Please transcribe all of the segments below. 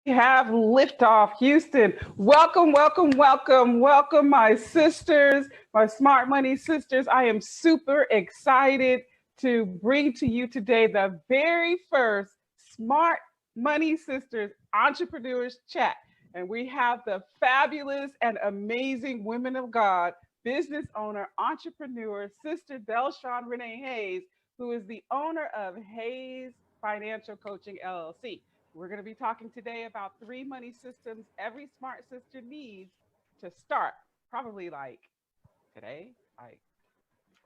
Have liftoff, Houston. Welcome, welcome, welcome, welcome, my sisters, my smart money sisters. I am super excited to bring to you today the very first Smart Money Sisters Entrepreneurs Chat. And we have the fabulous and amazing women of God, business owner, entrepreneur, Sister DelShawn Renee Hayes, who is the owner of Hayes Financial Coaching LLC. We're going to be talking today about three money systems every smart sister needs to start, probably like today, like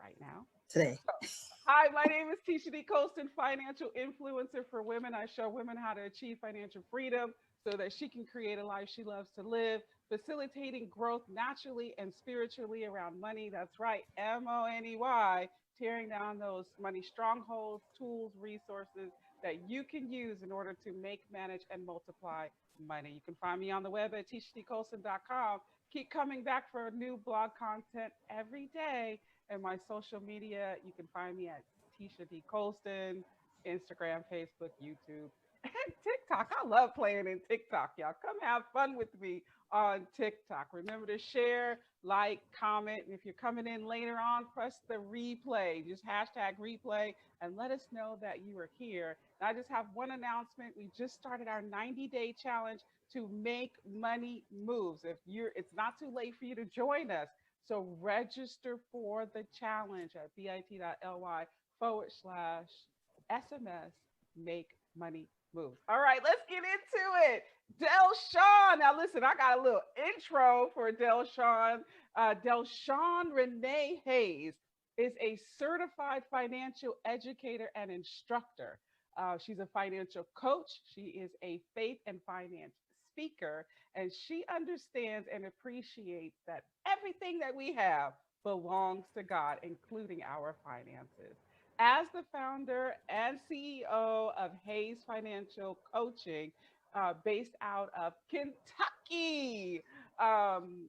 right now. Today. So, hi, my name is Tisha D. Colston, financial influencer for women. I show women how to achieve financial freedom so that she can create a life she loves to live, facilitating growth naturally and spiritually around money. That's right, MONEY, tearing down those money strongholds, tools, resources that you can use in order to make, manage, and multiply money. You can find me on the web at tishdcolston.com. Keep coming back for new blog content every day. And my social media, you can find me at Tisha D. Colston, Instagram, Facebook, YouTube, and TikTok. I love playing in TikTok, y'all. Come have fun with me on TikTok. Remember to share, like, comment. And if you're coming in later on, press the replay. Just hashtag replay and let us know that you are here. And I just have one announcement. We just started our 90-day challenge to make money moves. It's not too late for you to join us. So register for the challenge at bit.ly/SMS make money moves. All right, let's get into it. DelShawn. Now listen, I got a little intro for DelShawn. DelShawn Renee Hayes is a certified financial educator and instructor. She's a financial coach. She is a faith and finance speaker, and she understands and appreciates that everything that we have belongs to God, including our finances. As the founder and CEO of Hayes Financial Coaching, based out of Kentucky, um,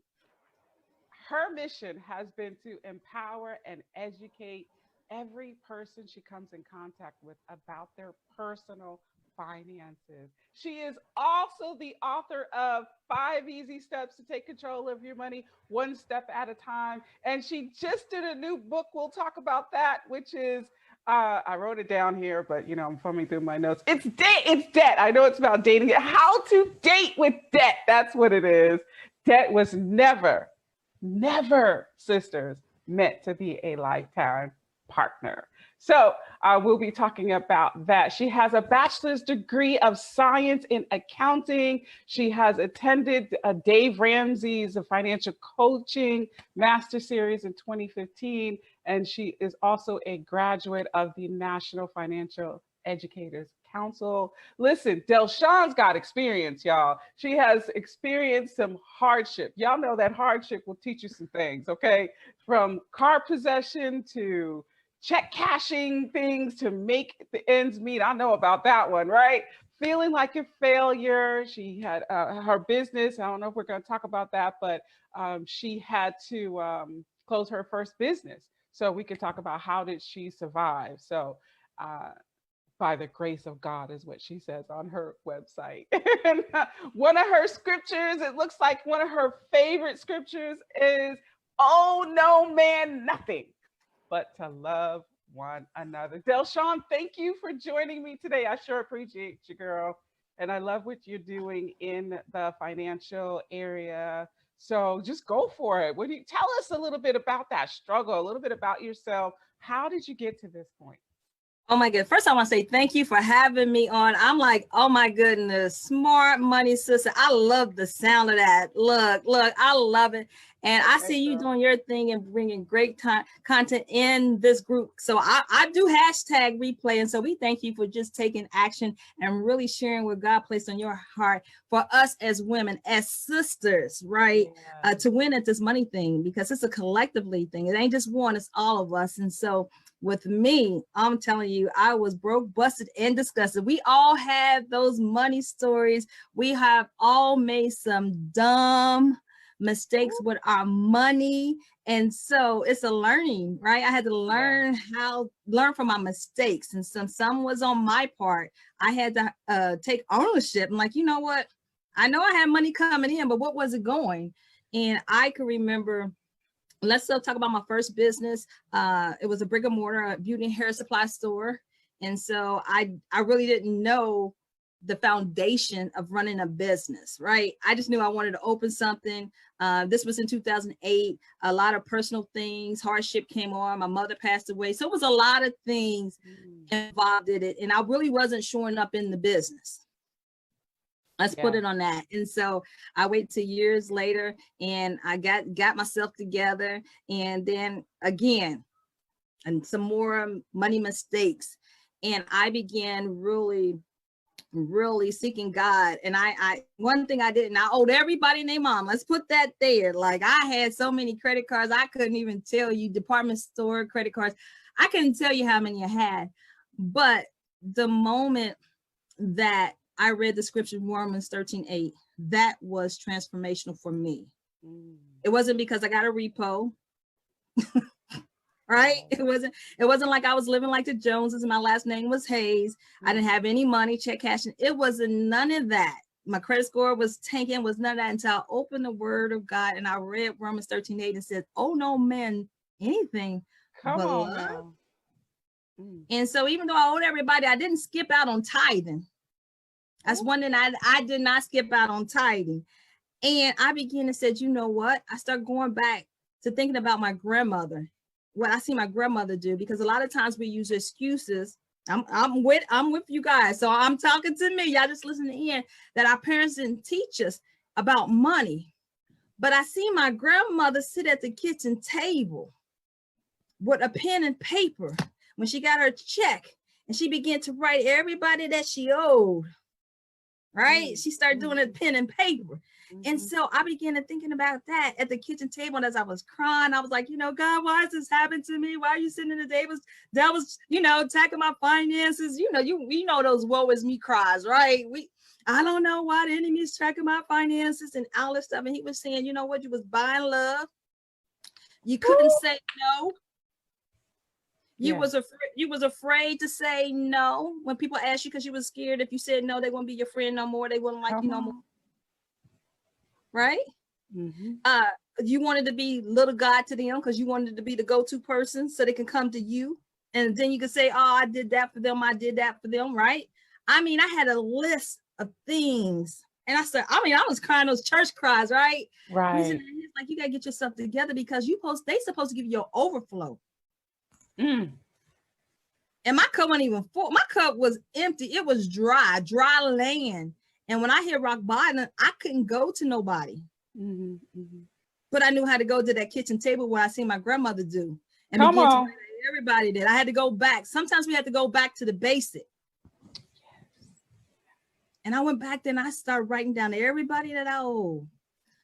her mission has been to empower and educate every person she comes in contact with about their personal finances. She is also the author of 5 Easy Steps to Take Control of Your Money, One Step at a Time. And she just did a new book. We'll talk about that, which is I wrote it down here, but I'm thumbing through my notes. It's debt. I know it's about dating. How to date with debt. That's what it is. Debt was never, sisters, meant to be a lifetime partner. So we'll be talking about that. She has a bachelor's degree of science in accounting. She has attended Dave Ramsey's financial coaching master series in 2015. And she is also a graduate of the National Financial Educators Council. Listen, DelShawn's got experience, y'all. She has experienced some hardship. Y'all know that hardship will teach you some things, okay? From car possession to check cashing things to make the ends meet. I know about that one, right? Feeling like a failure. She had her business. I don't know if we're going to talk about that, but she had to close her first business. So we could talk about how did she survive. So by the grace of God is what she says on her website. And one of her scriptures, it looks like one of her favorite scriptures is, "Oh, no man, nothing but to love one another." DelShawn, thank you for joining me today. I sure appreciate you, girl. And I love what you're doing in the financial area. So just go for it. What do you tell us a little bit about that struggle, a little bit about yourself? How did you get to this point? Oh my God. First, I want to say thank you for having me on. I'm like, oh my goodness, smart money sister. I love the sound of that. Look, I love it. And I see you doing your thing and bringing great content in this group. So I do hashtag replay. And so we thank you for just taking action and really sharing what God placed on your heart for us as women, as sisters, right? Yeah. To win at this money thing, because it's a collectively thing. It ain't just one, it's all of us. And so with me, I'm telling you, I was broke, busted, and disgusted. We all have those money stories. We have all made some dumb mistakes with our money. And so it's a learning, right? I had to learn from my mistakes. And some was on my part. I had to take ownership. I'm like, you know what? I know I had money coming in, but what was it going? And I can remember, let's talk about my first business. It was a brick and mortar, a beauty and hair supply store. And so I really didn't know the foundation of running a business, right? I just knew I wanted to open something. This was in 2008. A lot of personal things, hardship came on. My mother passed away. So it was a lot of things involved in it. And I really wasn't showing up in the business. Let's put it on that. And so I waited till years later and I got myself together. And then again, and some more money mistakes. And I began really seeking God. And I one thing I did, and I owed everybody and their mom. Let's put that there. Like I had so many credit cards, I couldn't even tell you, department store credit cards. I couldn't tell you how many I had. But the moment that I read the scripture, Romans 13:8, that was transformational for me. It wasn't because I got a repo. Right? It wasn't like I was living like the Joneses and my last name was Hayes. I didn't have any money, check cashing. It wasn't none of that. My credit score was tanking, was none of that until I opened the word of God and I read Romans 13:8 and said, oh no man, anything. Come on now. And so even though I owed everybody, I didn't skip out on tithing. That's one thing I did not skip out on tithing. And I began to say, you know what? I started going back to thinking about my grandmother. What I see my grandmother do, because a lot of times we use excuses. I'm with you guys. So I'm talking to me. Y'all just listen in, that our parents didn't teach us about money. But I see my grandmother sit at the kitchen table with a pen and paper when she got her check, and she began to write everybody that she owed. Right? She started doing it pen and paper. And so I began to thinking about that at the kitchen table. And as I was crying, I was like, you know, God, why is this happening to me? Why are you sitting in the tables? That was, you know, attacking my finances. You know, those woe is me cries, right? I don't know why the enemy is tracking my finances and all this stuff. And he was saying, you know what? You was buying love. You couldn't say no. You was afraid to say no when people asked you because you was scared. If you said no, they wouldn't be your friend no more. They wouldn't like you no more. Right? You wanted to be little God to them because you wanted to be the go-to person so they can come to you. And then you can say, oh, I did that for them. I did that for them. Right? I mean, I had a list of things. And I was crying those church cries, right? Right. He's like, you got to get yourself together because they supposed to give you your overflow. And my cup wasn't even full. My cup was empty. It was dry land. And when I hit rock bottom, I couldn't go to nobody. But I knew how to go to that kitchen table where I seen my grandmother do. And begin to write everybody did. I had to go back. Sometimes we had to go back to the basic. And I went back there and I started writing down everybody that I owe.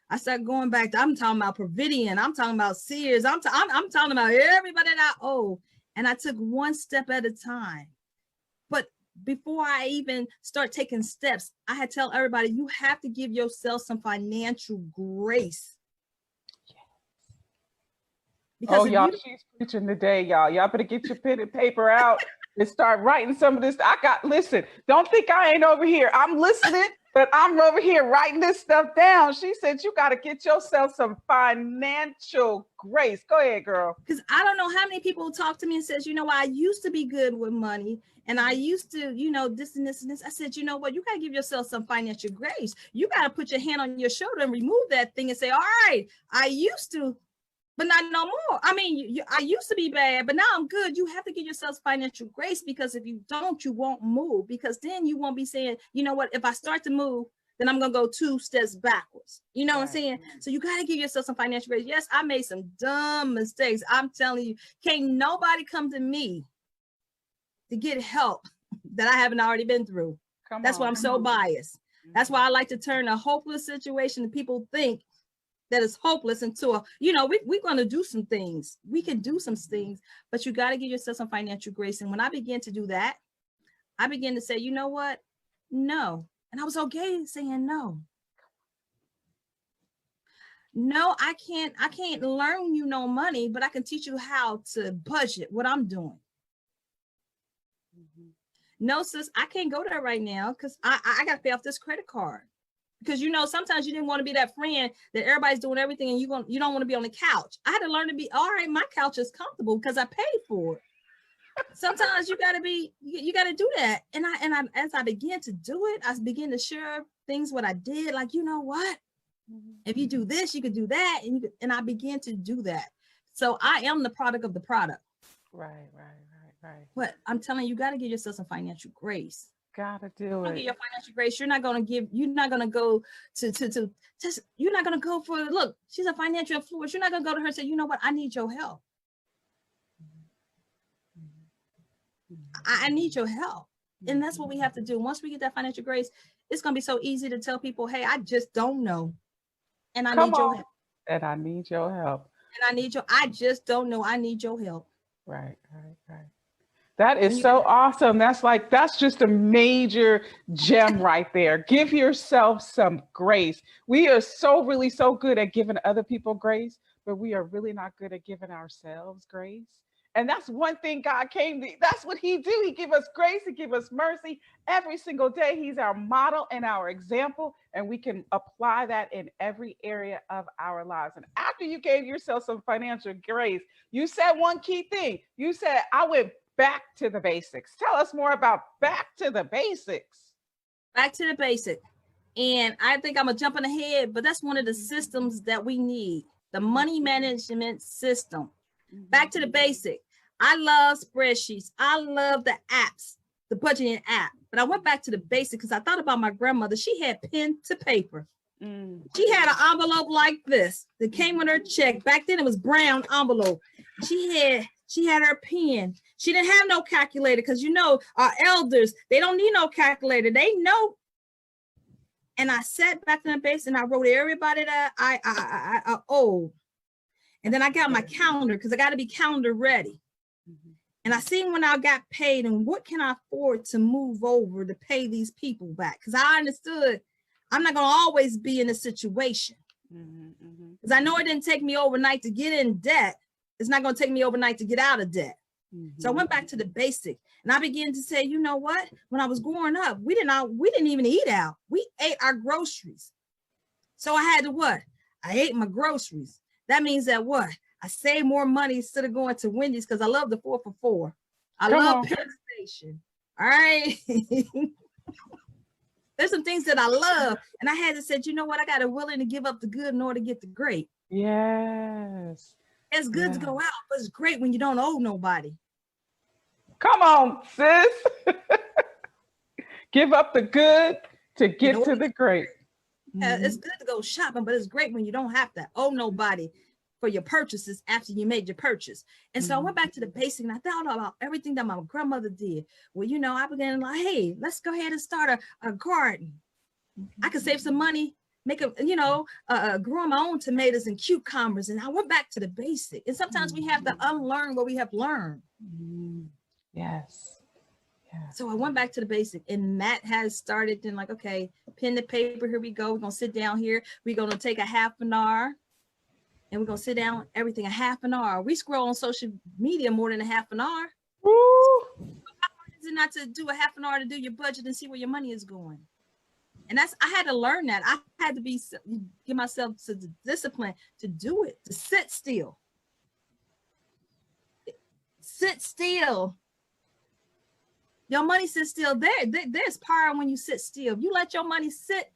I started going back to, I'm talking about Providian, I'm talking about Sears, I'm talking about everybody that I owe. And I took one step at a time. But before I even start taking steps, I had to tell everybody, you have to give yourself some financial grace. Because y'all, she's preaching today, y'all. Y'all better get your pen and paper out and start writing some of this. Listen, don't think I ain't over here. I'm listening, but I'm over here writing this stuff down. She said, you got to get yourself some financial grace. Go ahead, girl. Because I don't know how many people talk to me and says, you know, I used to be good with money and I used to, you know, this and this and this. I said, you know what? You got to give yourself some financial grace. You got to put your hand on your shoulder and remove that thing and say, all right, I used to, but not no more. I mean, I used to be bad, but now I'm good. You have to give yourself financial grace, because if you don't, you won't move, because then you won't be saying, you know what, if I start to move, then I'm going to go 2 steps backwards. You know what I'm saying? So you got to give yourself some financial grace. Yes, I made some dumb mistakes. I'm telling you, can't nobody come to me to get help that I haven't already been through. That's why I'm so biased. That's why I like to turn a hopeless situation that people think that is hopeless into a, you know, we're going to do some things. We can do some things, but you got to give yourself some financial grace. And when I began to do that, I began to say, you know what? No. And I was okay saying no. No, I can't learn you no money, but I can teach you how to budget what I'm doing. No, sis, I can't go there right now because I got to pay off this credit card. because you know sometimes you didn't want to be that friend that everybody's doing everything and you don't want to be on the couch. I had to learn to be all right. My couch is comfortable because I paid for it. Sometimes you got to do that. And I as I began to do it, I began to share things what I did. Like, you know what? If you do this, you could do that, and I began to do that. So I am the product of the product. Right. But I'm telling you, you got to give yourself some financial grace. Gotta do it. Your financial grace. You're not gonna go to you're not gonna go for, look, she's a financial influencer. You're not gonna go to her and say, you know what, I need your help. I need your help. And that's what we have to do. Once we get that financial grace, it's gonna be so easy to tell people, hey, I just don't know. And I need your help. And I need your help. I just don't know. I need your help. Right. That is so awesome. That's just a major gem right there. Give yourself some grace. We are so good at giving other people grace, but we are really not good at giving ourselves grace. And that's one thing God came to. That's what he do. He give us grace. He give us mercy every single day. He's our model and our example, and we can apply that in every area of our lives. And after you gave yourself some financial grace, you said one key thing. You said, I went back to the basics. Tell us more about back to the basics. Back to the basic. And I think I'm jumping ahead, but that's one of the systems that we need. The money management system. Back to the basic. I love spreadsheets. I love the apps, the budgeting app. But I went back to the basic because I thought about my grandmother. She had pen to paper. She had an envelope like this that came with her check. Back then it was brown envelope. She had her pen. She didn't have no calculator because, you know, our elders, they don't need no calculator. They know. And I sat back in the base and I wrote everybody that I owed. And then I got my calendar because I got to be calendar ready. And I seen when I got paid and what can I afford to move over to pay these people back? Because I understood I'm not going to always be in a situation. Because I know it didn't take me overnight to get in debt. It's not going to take me overnight to get out of debt. So I went back to the basic and I began to say, you know what? When I was growing up, we didn't even eat out. We ate our groceries. So I had to what? I ate my groceries. That means that what? I save more money instead of going to Wendy's because I love the 4 for $4. I love Penn Station. All right. There's some things that I love. And I had to say, you know what? I got to willing to give up the good in order to get the great. Yes. It's good to go out, but it's great when you don't owe nobody. Come on, sis. Give up the good to get to the great. It's good to go shopping, but it's great when you don't have to owe nobody for your purchases after you made your purchase. And so I went back to the basic and I thought about everything that my grandmother did. Well, you know, I began like, hey, let's go ahead and start a garden. I could save some money, make grow my own tomatoes and cucumbers. And I went back to the basic. And sometimes we have to unlearn what we have learned. Yes. So I went back to the basic, and Matt has started then like, okay, pen to paper, here we go. We're going to sit down here. We're going to take a half an hour and we're going to sit down, everything a half an hour. We scroll on social media more than a half an hour. Woo! So how hard is it not to do a half an hour to do your budget and see where your money is going? And I had to learn that. I had to give myself to the discipline to do it, to sit still. Sit still. Your money sits still. There's power when you sit still. If you let your money sit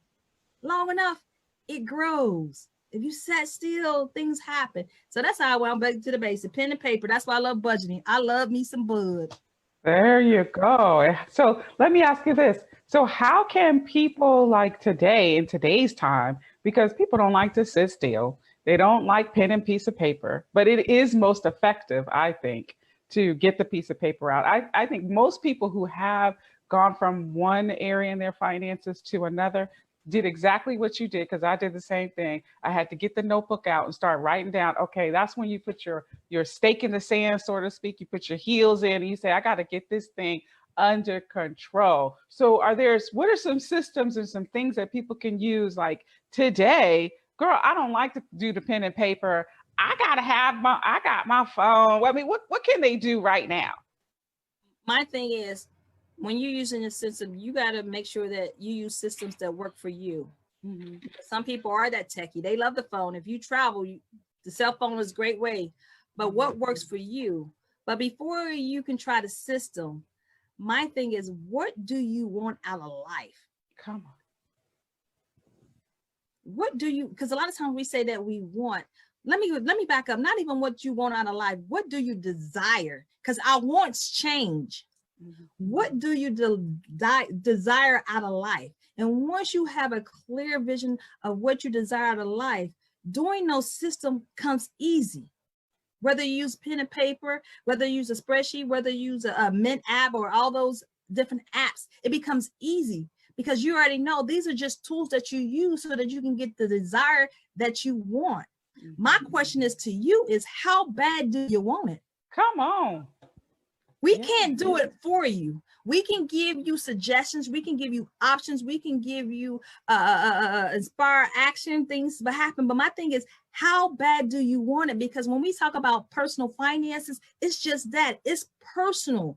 long enough, it grows. If you sit still, things happen. So that's how I went back to the basic. Pen and paper. That's why I love budgeting. I love me some bud. There you go. So let me ask you this. So how can people like today, in today's time, because people don't like to sit still, they don't like pen and piece of paper, but it is most effective, I think, to get the piece of paper out. I think most people who have gone from one area in their finances to another did exactly what you did, because I did the same thing. I had to get the notebook out and start writing down, okay, that's when you put your stake in the sand, so to speak. You put your heels in and you say, I got to get this thing under control. So what are some systems and some things that people can use like today? Girl, I don't like to do the pen and paper. I got my phone. I mean, what can they do right now? My thing is, when you're using a system, you got to make sure that you use systems that work for you. Some people are that techie. They love the phone. If you travel, the cell phone is a great way. But what works for you? But before you can try the system, my thing is, what do you want out of life? Come on. What do you, because a lot of times we say that we want, let me back up, not even what you want out of life. What do you desire? Because our wants change. What do you desire out of life? And once you have a clear vision of what you desire out of life, doing those systems comes easy. Whether you use pen and paper, whether you use a spreadsheet, whether you use a Mint app or all those different apps, it becomes easy because you already know these are just tools that you use so that you can get the desire that you want. My question is to you is, how bad do you want it? Come on. We can't do it for you. We can give you suggestions. We can give you options. We can give you inspire action, things to happen. But my thing is, how bad do you want it? Because when we talk about personal finances, it's just that. It's personal.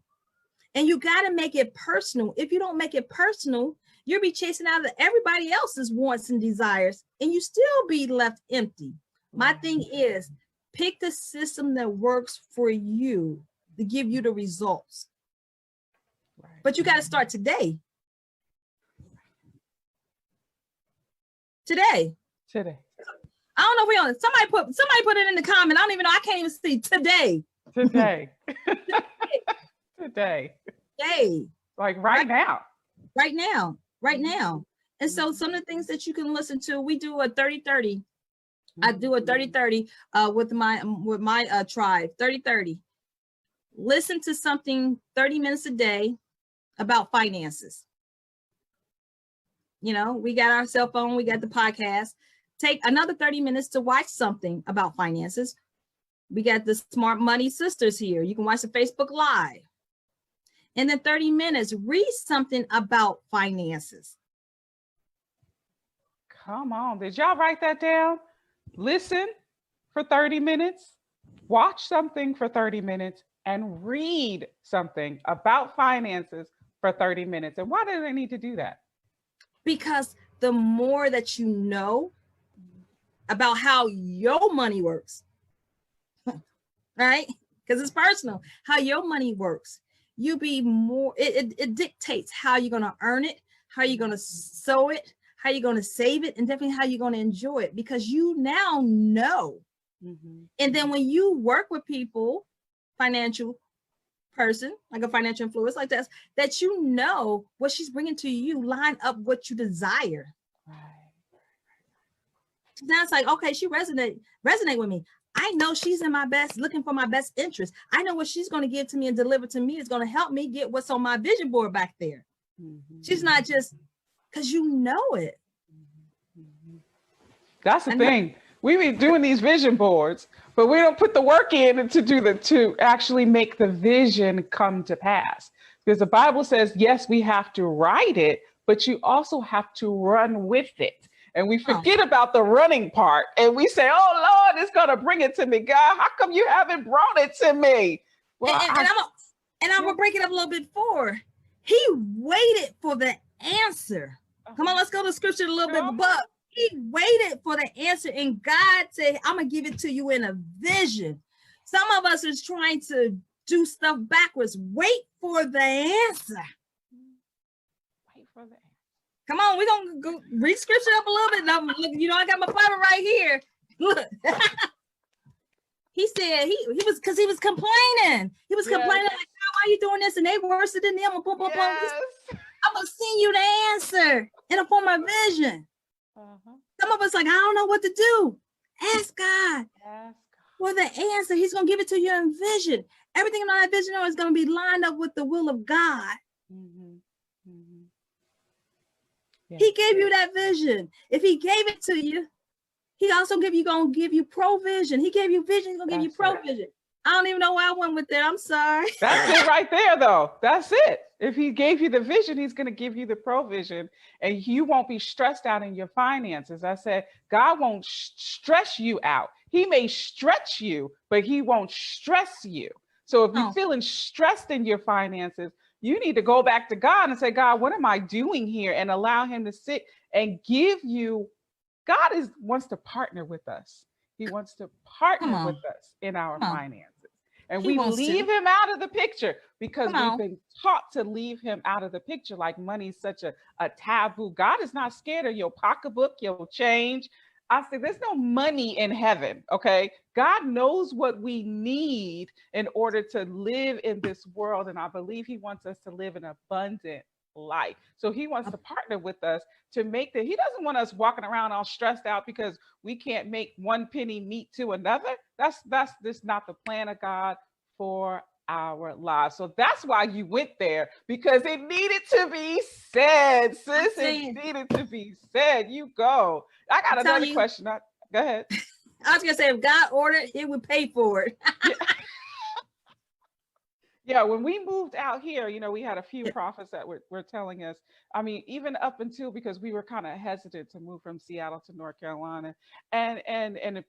And you got to make it personal. If you don't make it personal, you'll be chasing out of everybody else's wants and desires, and you still be left empty. My thing is, pick the system that works for you to give you the results. Right. But you got to start today. Today. I don't know if we on it. Somebody put it in the comment. I don't even know. I can't even see today. Today. Like right now. Right now. And so some of the things that you can listen to, we do a 30-30. I do a 30-30 with my tribe, 30-30. Listen to something 30 minutes a day about finances. You know, we got our cell phone, we got the podcast. Take another 30 minutes to watch something about finances. We got the Smart Money Sisters here. You can watch the Facebook Live. And then 30 minutes, read something about finances. Come on. Did y'all write that down? Listen for 30 minutes, watch something for 30 minutes, and read something about finances for 30 minutes. And why do they need to do that? Because the more that you know about how your money works, right? Because it's personal, how your money works, you be more, it dictates how you're going to earn it, how you're going to sow it, how you're going to save it, and definitely how you're going to enjoy it, because you now know. And then when you work with people, financial person, like a financial influence like this, that you know what she's bringing to you line up what you desire. Right. Now it's like, okay, she resonate with me. I know she's in my best, looking for my best interest. I know what she's going to give to me and deliver to me is going to help me get what's on my vision board back there. She's not just, because you know it. That's the thing. We be doing these vision boards, but we don't put the work in to actually make the vision come to pass. Because the Bible says, yes, we have to write it, but you also have to run with it. And we forget about the running part. And we say, oh, Lord, it's going to bring it to me. God, how come you haven't brought it to me? Well, I'm going to break it up a little bit for. He waited for the answer. Come on, let's go to scripture a little bit above. He waited for the answer, and God said, I'm going to give it to you in a vision. Some of us is trying to do stuff backwards. Wait for the answer. Wait for the answer. Come on, we're going to go read scripture up a little bit. Now, look, you know, I got my Bible right here. Look. He said he was complaining. He was complaining like, why are you doing this? And they worse than them. Boom, boom, boom. I'm going to send you the answer in the form of vision. Some of us like, I don't know what to do. Ask God for the answer. He's going to give it to you in vision. Everything in that vision is going to be lined up with the will of God. He gave you that vision. If he gave it to you, he also going to give you provision. He gave you vision. He's going to give you provision. I don't even know where I went with that. I'm sorry. That's it right there, though. That's it. If he gave you the vision, he's going to give you the provision, and you won't be stressed out in your finances. I said, God won't stress you out. He may stretch you, but he won't stress you. So if you're feeling stressed in your finances, you need to go back to God and say, God, what am I doing here? And allow him to sit and give you. God wants to partner with us. He wants to partner with us in our finances. And we leave him out of the picture because we've been taught to leave him out of the picture, like money's such a taboo. God is not scared of your pocketbook, your change. I say there's no money in heaven, okay? God knows what we need in order to live in this world. And I believe he wants us to live an abundant life. So he wants to partner with us to make that. He doesn't want us walking around all stressed out because we can't make one penny meet to another. That's just not the plan of God for our lives. So that's why you went there, because it needed to be said, sis. It needed to be said. You go. I got another question. Go ahead. I was gonna say, if God ordered, he would pay for it. Yeah, when we moved out here, we had a few prophets that were telling us, I mean, even up until, because we were kind of hesitant to move from Seattle to North Carolina, and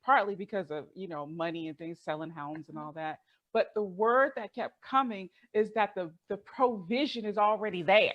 partly because of, money and things, selling homes and all that. But the word that kept coming is that the provision is already there.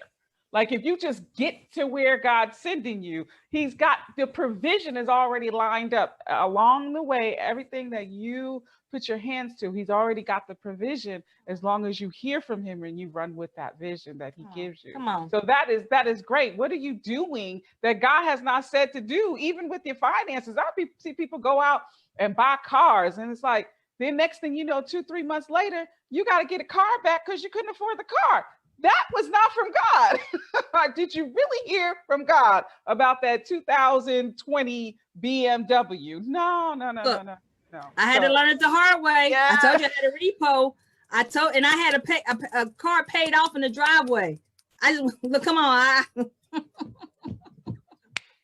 Like if you just get to where God's sending you, he's got the provision is already lined up along the way. Everything that you put your hands to, he's already got the provision, as long as you hear from him and you run with that vision that he gives you. Come on. So that is great. What are you doing that God has not said to do, even with your finances? I see people go out and buy cars, and it's like, the next thing you know, 2-3 months later, you got to get a car back because you couldn't afford the car. That was not from God. Did you really hear from God about that 2020 BMW? No. I had to learn it the hard way. Yeah. I told you I had a repo. And I had a car paid off in the driveway. Come on.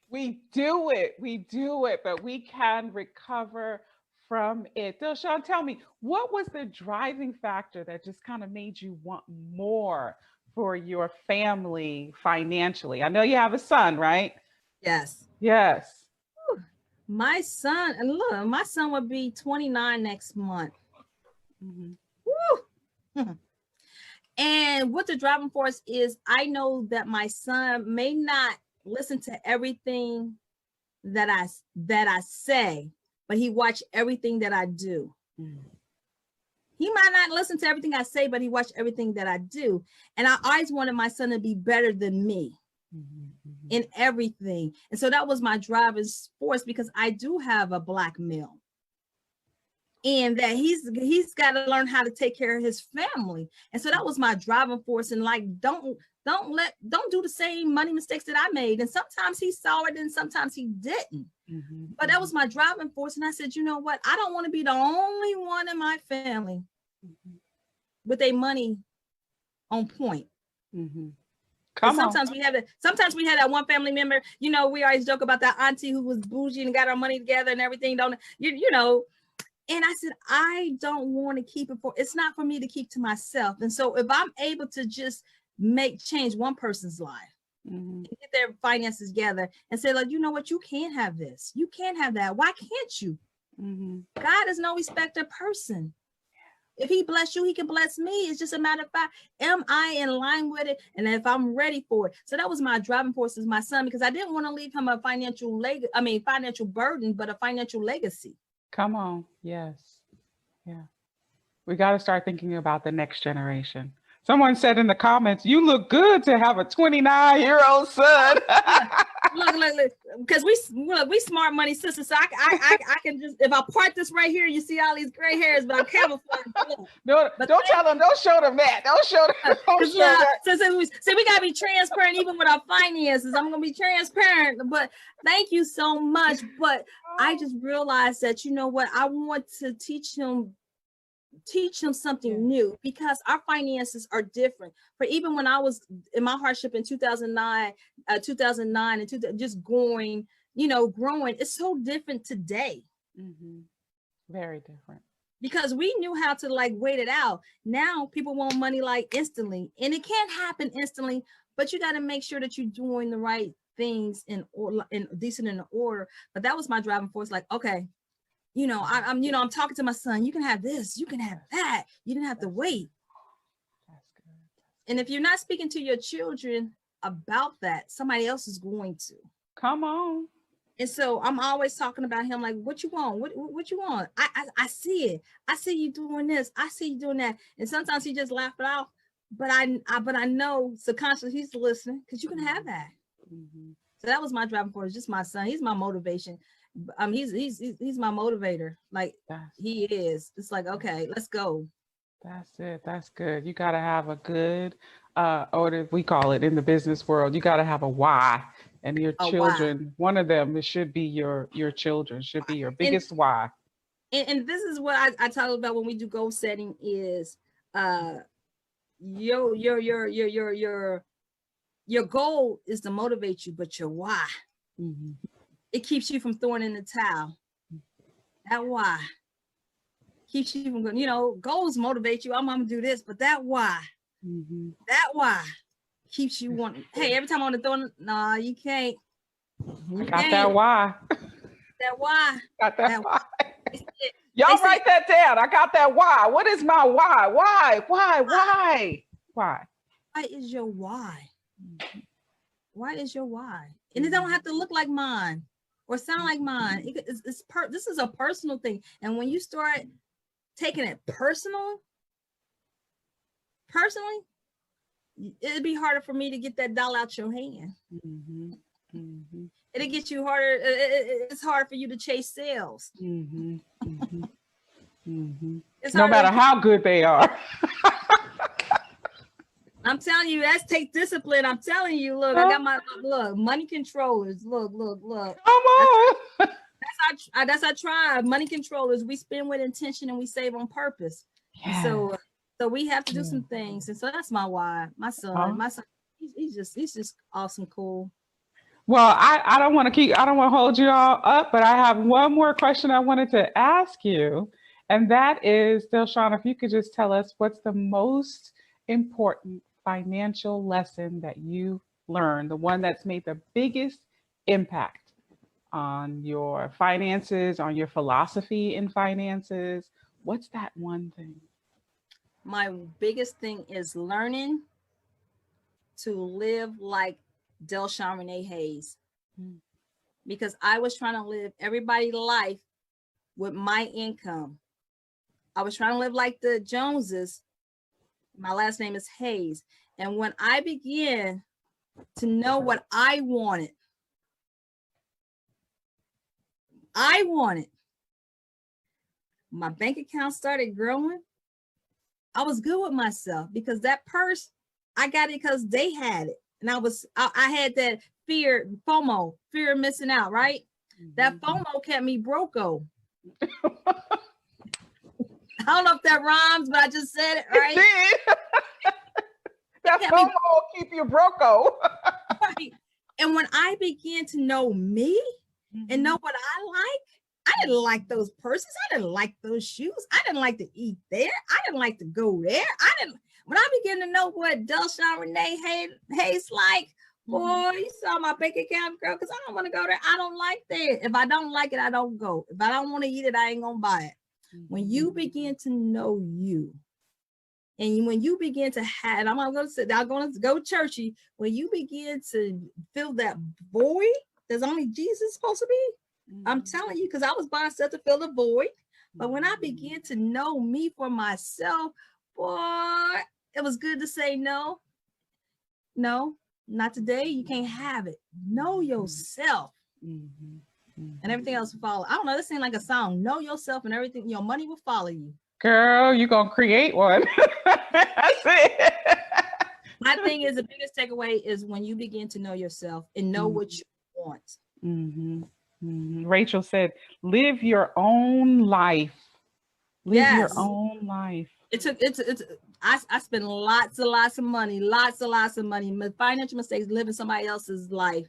We do it, but we can recover from it. DelShawn, tell me, what was the driving factor that just kind of made you want more for your family financially? I know you have a son, right? Yes. My son, and look, my son would be 29 next month. Mm-hmm. And what the driving force is, I know that my son may not listen to everything that I say, but he watched everything that I do. He might not listen to everything I say, but he watched everything that I do. And I always wanted my son to be better than me in everything. And so that was my driving force, because I do have a black male. And that he's got to learn how to take care of his family. And so that was my driving force. And like, don't do the same money mistakes that I made. And sometimes he saw it and sometimes he didn't. But that was my driving force. And I said, you know what? I don't want to be the only one in my family with their money on point. Sometimes we had that one family member, we always joke about that auntie who was bougie and got our money together and everything. And I said, I don't want to keep it it's not for me to keep to myself. And so if I'm able to just change one person's life, and get their finances together and say, like, you know what, you can't have this. You can't have that. Why can't you? God is no respecter of person. If he bless you, he can bless me. It's just a matter of fact, am I in line with it? And if I'm ready for it. So that was my driving force, is my son, because I didn't want to leave him a financial burden, but a financial legacy. Come on. Yes. Yeah. We got to start thinking about the next generation. Someone said in the comments, you look good to have a 29-year-old son. Look, because we smart money sisters. So I can just, if I part this right here, you see all these gray hairs, but I camouflage. No, but don't tell them, don't show them that. Don't show them. So we got to be transparent even with our finances. I'm going to be transparent, but thank you so much. But I just realized that, you know what, I want to teach him something new, because our finances are different. For even when I was in my hardship in 2009 and just growing, it's so different today. Very different. Because we knew how to wait it out. Now people want money instantly, and it can't happen instantly, but you got to make sure that you're doing the right things in decent in order. But that was my driving force. Like, okay, I'm talking to my son. You can have this. You can have that. You didn't have to wait. That's good. And if you're not speaking to your children about that, somebody else is going to. Come on. And so I'm always talking about him, like, what you want? What you want? I see it. I see you doing this. I see you doing that. And sometimes he just laugh it off. But I know subconsciously he's listening, because you can have that. Mm-hmm. So that was my driving force. Just my son. He's my motivation. He's my motivator. Like he is. It's like, okay, let's go. That's it. That's good. You got to have a good, or we call it in the business world, you got to have a why. And your children, one of them, it should be your children, should be your biggest why. And this is what I talk about when we do goal setting is your goal is to motivate you, but your why, it keeps you from throwing in the towel. That why keeps you from going, goals motivate you. I'm gonna do this, but that why, keeps you wanting, hey, every time I want to throw, nah, you can't. Got that why. That why. Got that why. Y'all write that down. I got that why. What is my why? Why? Why is your why? Why is your why? And it don't have to look like mine or sound like mine. This is a personal thing. And when you start taking it personally, it'd be harder for me to get that dollar out your hand. It'll get you harder. It's hard for you to chase sales. No matter how good they are. I'm telling you, that's take discipline. I'm telling you, look, I got my money controllers. Look. Come on. That's our tribe. Money controllers. We spend with intention and we save on purpose. Yeah. So we have to do some things. And so that's my why. My son, he's just awesome, cool. Well, I don't want to hold you all up, but I have one more question I wanted to ask you. And that is, DelShawn, if you could just tell us what's the most important financial lesson that you learned, the one that's made the biggest impact on your finances, on your philosophy in finances. What's that one thing? My biggest thing is learning to live like DelShawn Renee Hayes, because I was trying to live everybody's life with my income. I was trying to live like the Joneses. My last name is Hayes. And when I began to know what I wanted, my bank account started growing. I was good with myself because that purse, I got it because they had it. And I had that FOMO, fear of missing out, right? That FOMO kept me broke-o. I don't know if that rhymes, but I just said it, right? It did. That FOMO will keep you broke-o. Right. And when I began to know me and know what I like, I didn't like those purses. I didn't like those shoes. I didn't like to eat there. I didn't like to go there. When I began to know what DelShawn Renee Hayes like, boy, you saw my bank account, girl, because I don't want to go there. I don't like that. If I don't like it, I don't go. If I don't want to eat it, I ain't going to buy it. When you begin to know you, and when you begin to have, I'm going to go churchy, when you begin to fill that void that's only Jesus is supposed to be, I'm telling you, because I was buying stuff to fill the void. But when I began to know me for myself, boy, it was good to say no. No, not today. You can't have it. Know yourself. And everything else will follow. I don't know. This seems like a song. Know yourself and everything. Your money will follow you. Girl, you're going to create one. That's it. My thing is, the biggest takeaway is when you begin to know yourself and know what you want. Rachel said, live your own life. Live your own life. I spent lots of money. My financial mistakes living somebody else's life.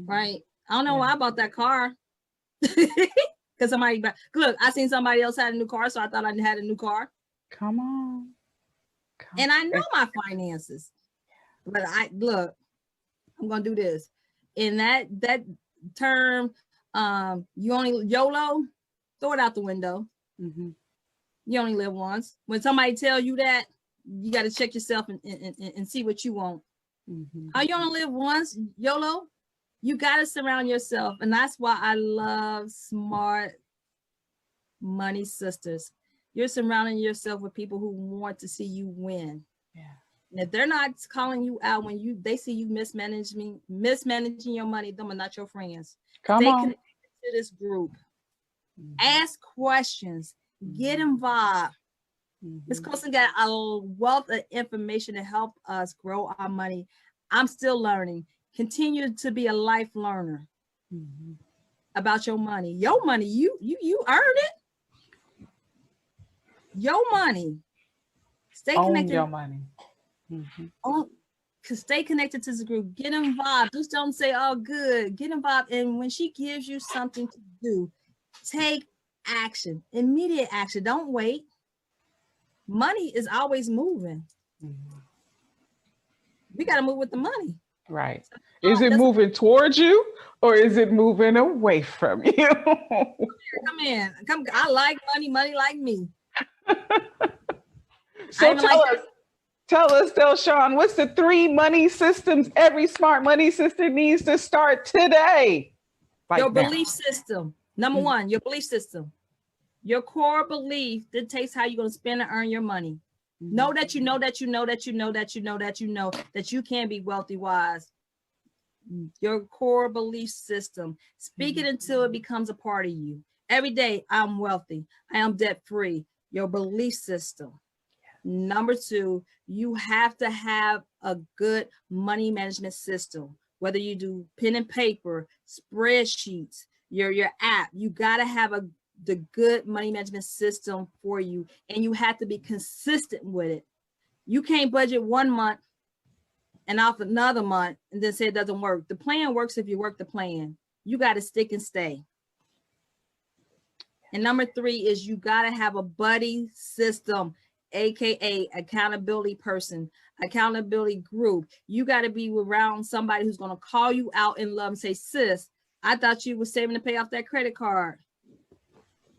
Right. I don't know why I bought that car. Because look, I seen somebody else had a new car, so I thought I had a new car. Come on. And I know my finances. But I'm gonna do this. In that term, you only YOLO, throw it out the window. You only live once. When somebody tell you that, you got to check yourself and see what you want. Oh, you only live once, YOLO? You got to surround yourself. And that's why I love Smart Money Sisters. You're surrounding yourself with people who want to see you win. Yeah. And if they're not calling you out when they see you mismanaging your money, them are not your friends. Come Stay on. connected to this group. Ask questions. Get involved. Ms. Colson got a wealth of information to help us grow our money. I'm still learning. Continue to be a life learner about your money. Your money, you earn it. Your money. Stay connected. Own your money. Stay connected to the group. Get involved. Just don't say, oh, good. Get involved. And when she gives you something to do, take action. Immediate action. Don't wait. Money is always moving. We got to move with the money. Right. Is it moving towards you or is it moving away from you? Come in. Come. I like money. Money like me. So tell us, DelShawn, what's the 3 money systems every smart money sister needs to start today? Your belief system. Number 1, your belief system. Your core belief dictates how you're going to spend and earn your money. Know that you know that you know that you know that you know that you know that you can be wealthy wise. Your core belief system. Speak it until it becomes a part of you. Every day, I'm wealthy. I am debt free. Your belief system. Number 2, you have to have a good money management system. Whether you do pen and paper, spreadsheets, your app, you got to have the good money management system for you, and you have to be consistent with it. You can't budget 1 month and off another month and then say it doesn't work. The plan works if you work the plan. You got to stick and stay. And number 3 is you got to have a buddy system, aka accountability person, accountability group. You got to be around somebody who's going to call you out in love and say, sis, I thought you were saving to pay off that credit card.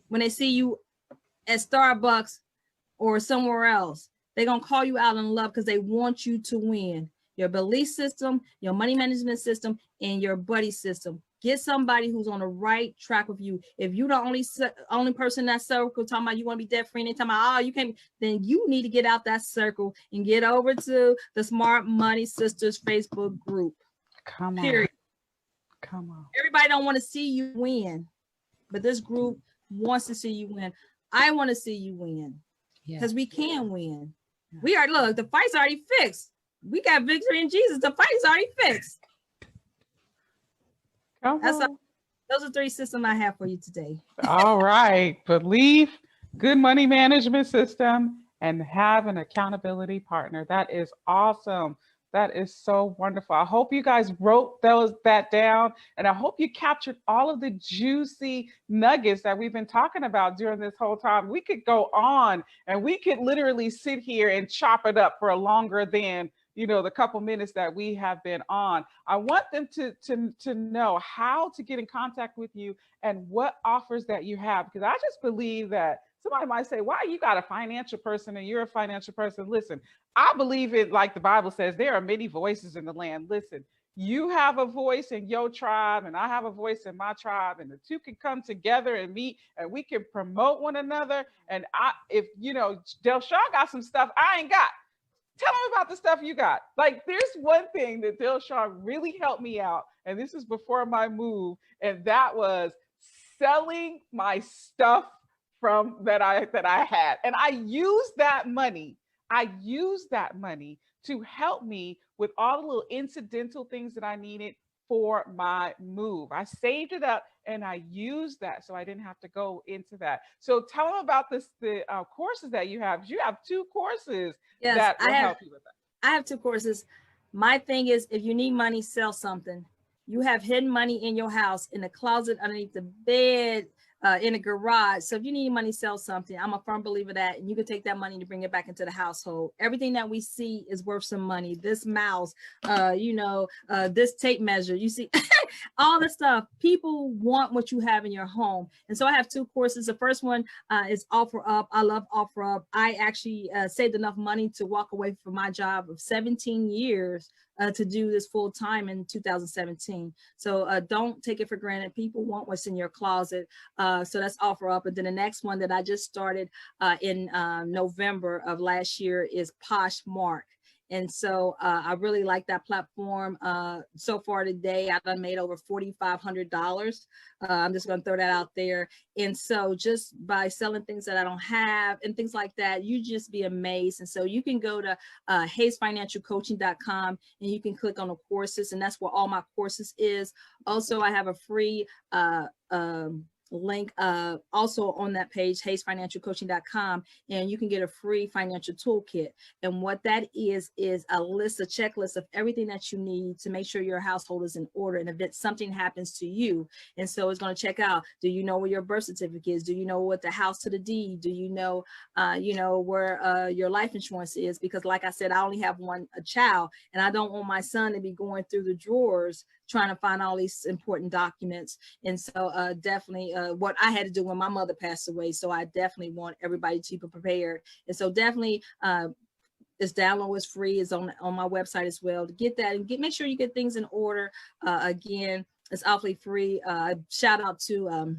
When they see you at Starbucks or somewhere else, they're going to call you out in love because they want you to win. Your belief system, your money management system, and your buddy system. Get somebody who's on the right track with you. If you're the only person in that circle talking about you want to be debt free and they talking about, oh, you can't, then you need to get out that circle and get over to the Smart Money Sisters Facebook group. Come on. Period. Come on. Everybody don't want to see you win, but this group wants to see you win. I want to see you win because we can win. We are, look, the fight's already fixed. We got victory in Jesus. The fight is already fixed. Those are 3 systems I have for you today. All right. Belief, good money management system, and have an accountability partner. That is awesome. That is so wonderful. I hope you guys wrote that down, and I hope you captured all of the juicy nuggets that we've been talking about during this whole time. We could go on and we could literally sit here and chop it up for a longer than the couple minutes that we have been on. I want them to know how to get in contact with you and what offers that you have, because I just believe that somebody might say, why you got a financial person and you're a financial person? Listen, I believe it, like the Bible says, there are many voices in the land. Listen, you have a voice in your tribe and I have a voice in my tribe, and the two can come together and meet and we can promote one another. And if DelShawn got some stuff I ain't got, tell them about the stuff you got. Like, there's one thing that DelShawn really helped me out, and this is before my move, and that was selling my stuff from that I had. And I used that money to help me with all the little incidental things that I needed for my move. I saved it up and I used that so I didn't have to go into that. So tell them about the courses that you have. You have 2 courses that will help you with that. I have 2 courses. My thing is, if you need money, sell something. You have hidden money in your house, in the closet, underneath the bed, in the garage. So if you need money, sell something. I'm a firm believer that, and you can take that money to bring it back into the household. Everything that we see is worth some money. This mouse, this tape measure, you see, all the stuff. People want what you have in your home. And so I have 2 courses. The first one is Offer Up. I love Offer Up. I actually saved enough money to walk away from my job of 17 years to do this full time in 2017. So don't take it for granted. People want what's in your closet. So that's OfferUp. And then the next one that I just started in November of last year is Poshmark. And so I really like that platform. So far today, I've done made over $4,500. I'm just going to throw that out there. And so just by selling things that I don't have and things like that, you just be amazed. And so you can go to hayesfinancialcoaching.com and you can click on the courses, and that's where all my courses is. Also, I have a free link also on that page, hayesfinancialcoaching.com, and you can get a free financial toolkit. And what that is a checklist of everything that you need to make sure your household is in order. And if something happens to you, and so it's going to check out, do you know where your birth certificate is? Do you know what the house to the deed? Do you know where your life insurance is? Because like I said, I only have a child, and I don't want my son to be going through the drawers trying to find all these important documents. And so definitely what I had to do when my mother passed away. So I definitely want everybody to be prepared. And so definitely this download is free. It's on my website as well to get that and make sure you get things in order. Again, it's awfully free. Shout out to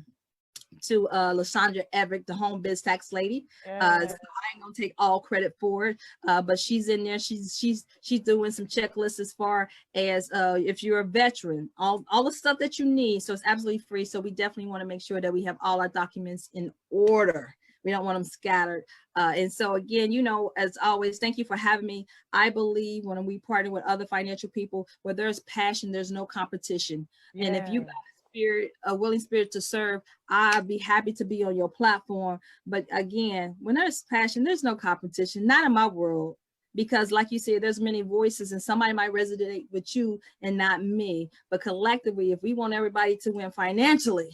Lashandra Everett, the home biz tax lady. So I ain't gonna take all credit for it, but she's in there. She's doing some checklists as far as if you're a veteran, all the stuff that you need. So it's absolutely free. So we definitely want to make sure that we have all our documents in order. We don't want them scattered. And so again, as always, thank you for having me. I believe when we partner with other financial people, where there's passion, there's no competition. Yeah. And if you got a willing spirit to serve, I'd be happy to be on your platform. But again, when there's passion, there's no competition, not in my world, because like you said, there's many voices and somebody might resonate with you and not me. But collectively, if we want everybody to win financially,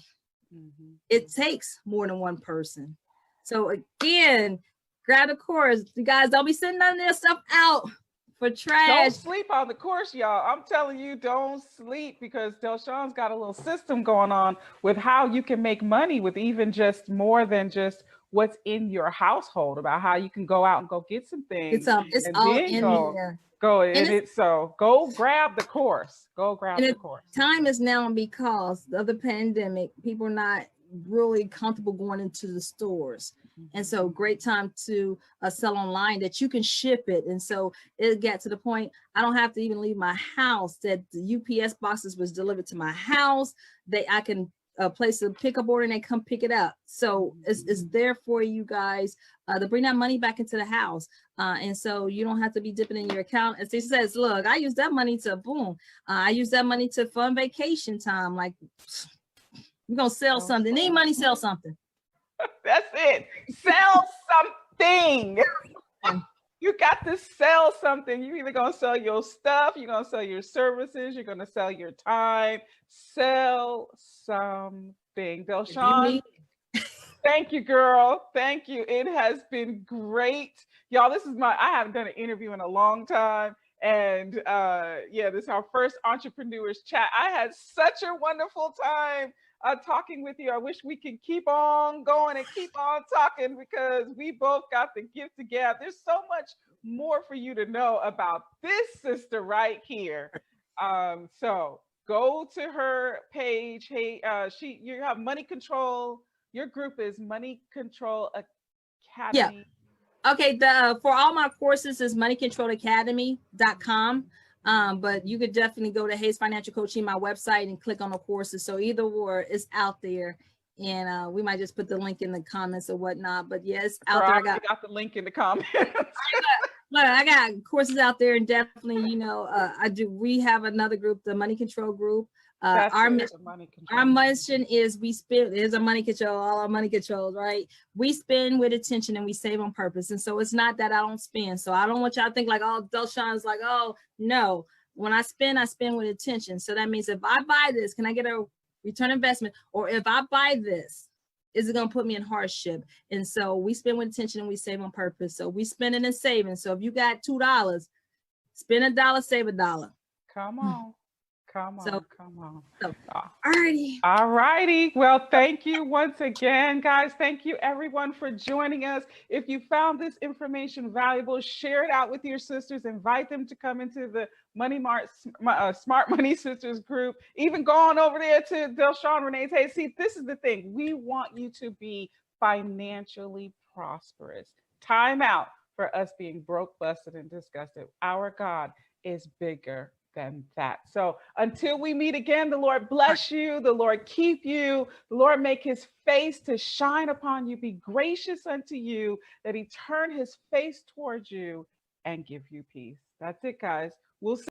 it takes more than one person. So again, grab the course. You guys don't be sending none of this stuff out for trash. Don't sleep on the course, y'all. I'm telling you, don't sleep, because DelShawn's got a little system going on with how you can make money with even just more than just what's in your household, about how you can go out and go get some things. It's all in there. So go grab the course. Go grab the course. Time is now, because of the pandemic, people are not really comfortable going into the stores. And so great time to sell online, that you can ship it. And so it got to the point, I don't have to even leave my house, that the UPS boxes was delivered to my house. I can place a pickup order and they come pick it up. So it's there for you guys to bring that money back into the house. And so you don't have to be dipping in your account. As he says, look, I use that money to I use that money to fund vacation time. Like, we're going to sell something. Need money, sell something. That's it. Sell something. You got to sell something. You're either going to sell your stuff, you're going to sell your services, you're going to sell your time. Sell something. DelShawn, thank you, girl. Thank you. It has been great. Y'all, I haven't done an interview in a long time. And this is our first entrepreneurs chat. I had such a wonderful time talking with you. I wish we could keep on going and keep on talking, because we both got the gift to gab. There's so much more for you to know about this sister right here. So go to her page. Hey, you have Money Control. Your group is Money Control Academy. Yeah. Okay. For all my courses is moneycontrolacademy.com. But you could definitely go to Hayes Financial Coaching, my website, and click on the courses. So either or, it's out there. And we might just put the link in the comments or whatnot. But yes, out there. I got the link in the comments. I got courses out there, and definitely, we have another group, the Money Control group. Our mission is there's a money control, all our money controls, right? We spend with attention and we save on purpose. And so it's not that I don't spend. So I don't want y'all to think like, oh, DelShawn's like, oh, no. When I spend with attention. So that means if I buy this, can I get a return investment? Or if I buy this, is it going to put me in hardship? And so we spend with attention and we save on purpose. So we spending and saving. So if you got $2, spend $1, save $1. Come on. Come So, on, come on. so Ah, alrighty. all righty. Well, thank you once again, guys. Thank you, everyone, for joining us. If you found this information valuable, share it out with your sisters. Invite them to come into the Smart Money Sisters group. Even go on over there to DelShawn Renee Hayes. See, this is the thing. We want you to be financially prosperous. Time out for us being broke, busted, and disgusted. Our God is bigger than that. So until we meet again, the Lord bless you, the Lord keep you, the Lord make his face to shine upon you, be gracious unto you, that he turn his face towards you and give you peace. That's it, guys. We'll see.